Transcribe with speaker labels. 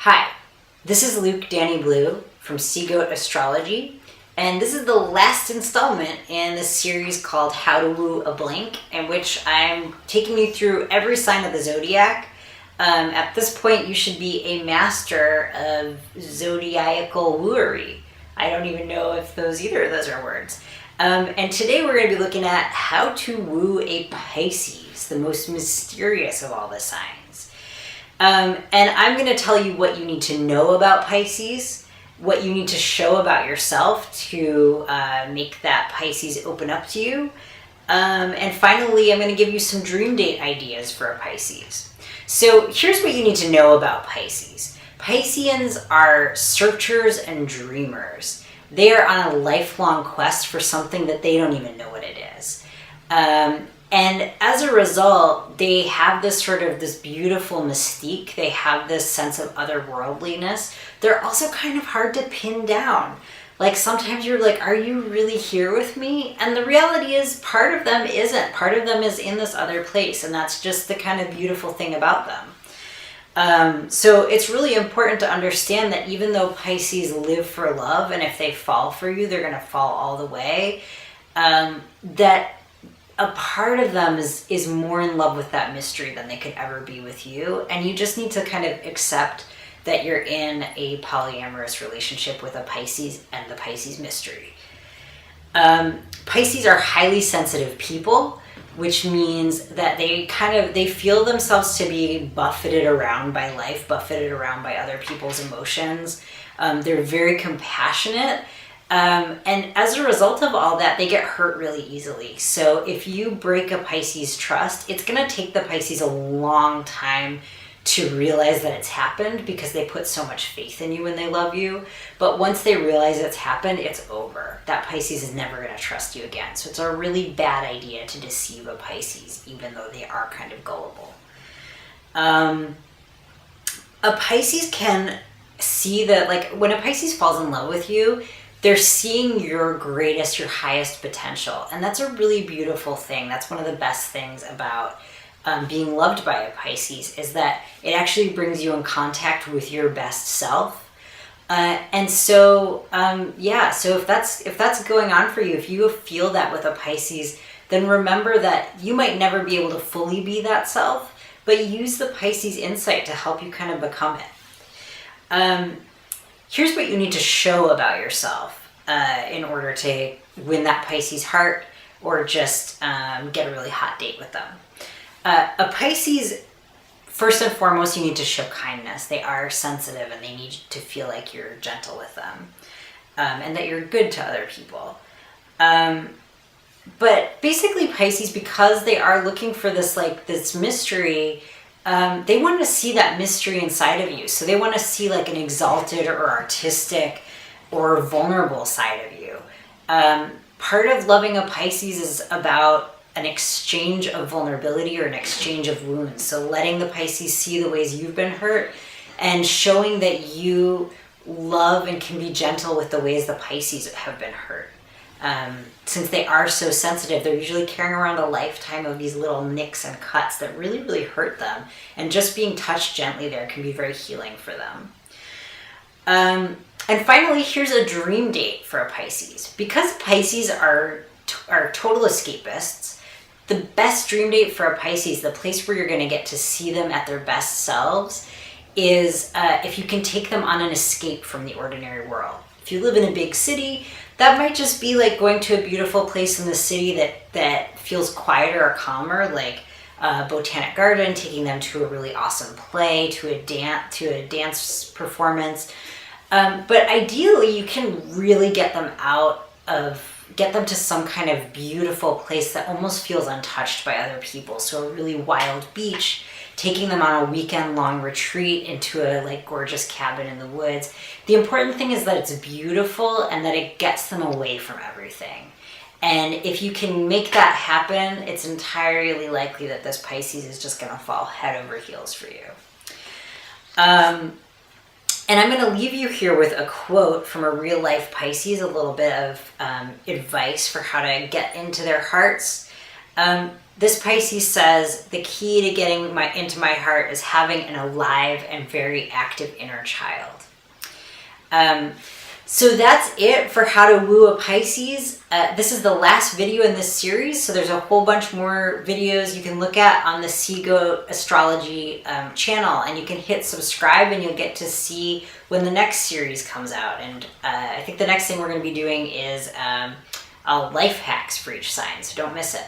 Speaker 1: Hi, this is Luke Danny Blue from Seagoat Astrology, and this is the last installment in this series called How to Woo a Blank, in which I'm taking you through every sign of the zodiac. At this point, you should be a master of zodiacal wooery. I don't even know if either of those are words. And today we're going to be looking at how to woo a Pisces, the most mysterious of all the signs. And I'm going to tell you what you need to know about Pisces, what you need to show about yourself to make that Pisces open up to you. And finally, I'm going to give you some dream date ideas for a Pisces. So here's what you need to know about Pisces. Pisceans are searchers and dreamers. They are on a lifelong quest for something that they don't even know what it is. And as a result, they have this beautiful mystique. They have this sense of otherworldliness. They're also kind of hard to pin down. Like sometimes you're like, are you really here with me? And the reality is part of them isn't. Part of them is in this other place. And that's just the kind of beautiful thing about them. So it's really important to understand that even though Pisces live for love, and if they fall for you, they're going to fall all the way, that a part of them is more in love with that mystery than they could ever be with you. And you just need to kind of accept that you're in a polyamorous relationship with a Pisces and the Pisces mystery. Pisces are highly sensitive people, which means that they feel themselves to be buffeted around by life, buffeted around by other people's emotions. They're very compassionate. And as a result of all that, they get hurt really easily. So if you break a Pisces trust, it's going to take the Pisces a long time to realize that it's happened because they put so much faith in you when they love you. But once they realize it's happened, it's over. That Pisces is never going to trust you again. So it's a really bad idea to deceive a Pisces, even though they are kind of gullible. A Pisces can see that, like, when a Pisces falls in love with you, they're seeing your greatest, your highest potential. And that's a really beautiful thing. That's one of the best things about being loved by a Pisces, is that it actually brings you in contact with your best self. So if that's going on for you, if you feel that with a Pisces, then remember that you might never be able to fully be that self, but use the Pisces insight to help you kind of become it. Here's what you need to show about yourself in order to win that Pisces heart, or just get a really hot date with them. A Pisces, first and foremost, you need to show kindness. They are sensitive and they need to feel like you're gentle with them, and that you're good to other people. But basically Pisces, because they are looking for this mystery, they want to see that mystery inside of you. So they want to see like an exalted or artistic or vulnerable side of you. Part of loving a Pisces is about an exchange of vulnerability or an exchange of wounds. So letting the Pisces see the ways you've been hurt and showing that you love and can be gentle with the ways the Pisces have been hurt. Since they are so sensitive, they're usually carrying around a lifetime of these little nicks and cuts that really, really hurt them. And just being touched gently there can be very healing for them. And finally, here's a dream date for a Pisces. Because Pisces are total escapists, the best dream date for a Pisces, the place where you're going to get to see them at their best selves, is if you can take them on an escape from the ordinary world. If you live in a big city, that might just be like going to a beautiful place in the city that feels quieter or calmer, like Botanic Garden, taking them to a really awesome play, to a dance performance. But ideally, you can really get them to some kind of beautiful place that almost feels untouched by other people. So a really wild beach, taking them on a weekend-long retreat into a gorgeous cabin in the woods. The important thing is that it's beautiful and that it gets them away from everything. And if you can make that happen, it's entirely likely that this Pisces is just going to fall head over heels for you. And I'm going to leave you here with a quote from a real-life Pisces, a little bit of advice for how to get into their hearts. This Pisces says the key to getting into my heart is having an alive and very active inner child. So that's it for how to woo a Pisces. This is the last video in this series, so there's a whole bunch more videos you can look at on the Seagoat Astrology channel, and you can hit subscribe and you'll get to see when the next series comes out. And I think the next thing we're going to be doing is life hacks for each sign, so don't miss it.